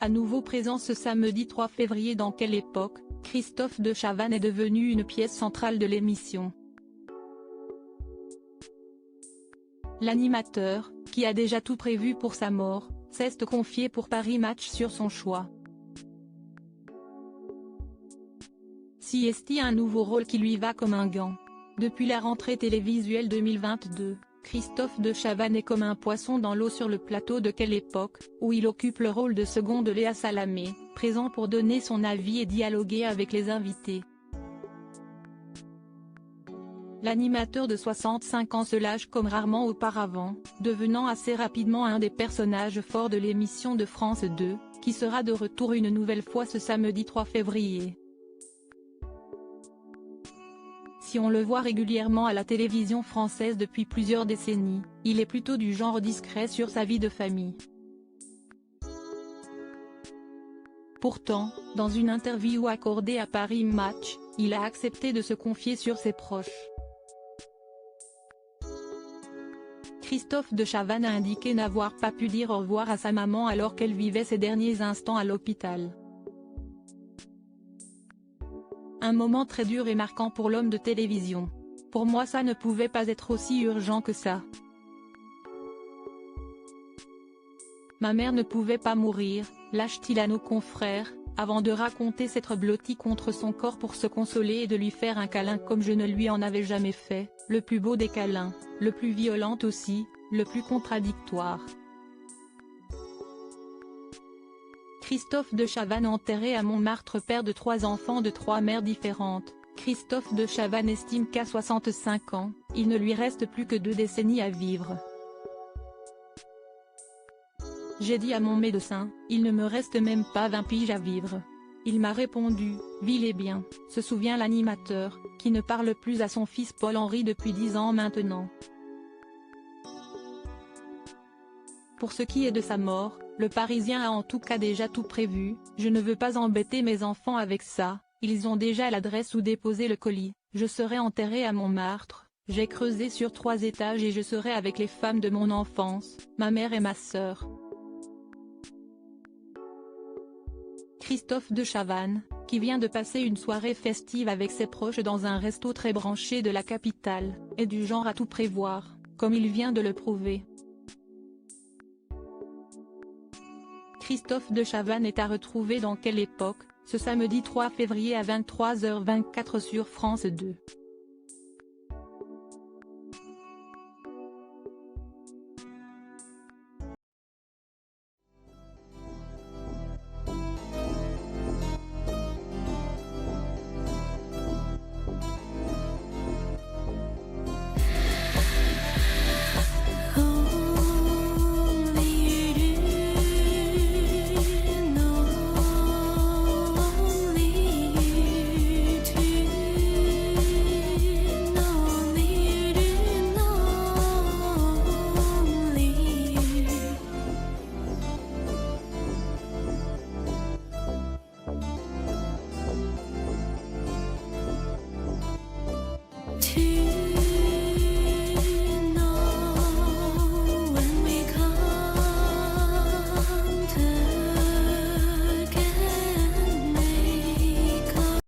À nouveau présent ce samedi 3 février dans Quelle époque, Christophe de Chavannes est devenu une pièce centrale de l'émission. L'animateur, qui a déjà tout prévu pour sa mort, s'est confié pour Paris Match sur son choix. Si est-il un nouveau rôle qui lui va comme un gant. Depuis la rentrée télévisuelle 2022, Christophe de Chavannes est comme un poisson dans l'eau sur le plateau de Quelle époque, où il occupe le rôle de second de Léa Salamé, présent pour donner son avis et dialoguer avec les invités. L'animateur de 65 ans se lâche comme rarement auparavant, devenant assez rapidement un des personnages forts de l'émission de France 2, qui sera de retour une nouvelle fois ce samedi 3 février. Si on le voit régulièrement à la télévision française depuis plusieurs décennies, il est plutôt du genre discret sur sa vie de famille. Pourtant, dans une interview accordée à Paris Match, il a accepté de se confier sur ses proches. Christophe de Chavannes a indiqué n'avoir pas pu dire au revoir à sa maman alors qu'elle vivait ses derniers instants à l'hôpital. Un moment très dur et marquant pour l'homme de télévision. Pour moi ça ne pouvait pas être aussi urgent que ça. Ma mère ne pouvait pas mourir, lâche-t-il à nos confrères, avant de raconter s'être blotti contre son corps pour se consoler et de lui faire un câlin comme je ne lui en avais jamais fait, le plus beau des câlins, le plus violent aussi, le plus contradictoire. Christophe de Chavannes enterré à Montmartre, père de 3 enfants de 3 mères différentes. Christophe de Chavannes estime qu'à 65 ans, il ne lui reste plus que 2 décennies à vivre. J'ai dit à mon médecin, il ne me reste même pas 20 piges à vivre. Il m'a répondu, vis-les bien, se souvient l'animateur, qui ne parle plus à son fils Paul-Henri depuis 10 ans maintenant. Pour ce qui est de sa mort, le Parisien a en tout cas déjà tout prévu, je ne veux pas embêter mes enfants avec ça, ils ont déjà l'adresse où déposer le colis, je serai enterré à Montmartre, j'ai creusé sur 3 étages et je serai avec les femmes de mon enfance, ma mère et ma sœur. Christophe de Chavannes, qui vient de passer une soirée festive avec ses proches dans un resto très branché de la capitale, est du genre à tout prévoir, comme il vient de le prouver. Christophe de Chavannes est à retrouver dans Quelle époque, ce samedi 3 février à 23h24 sur France 2.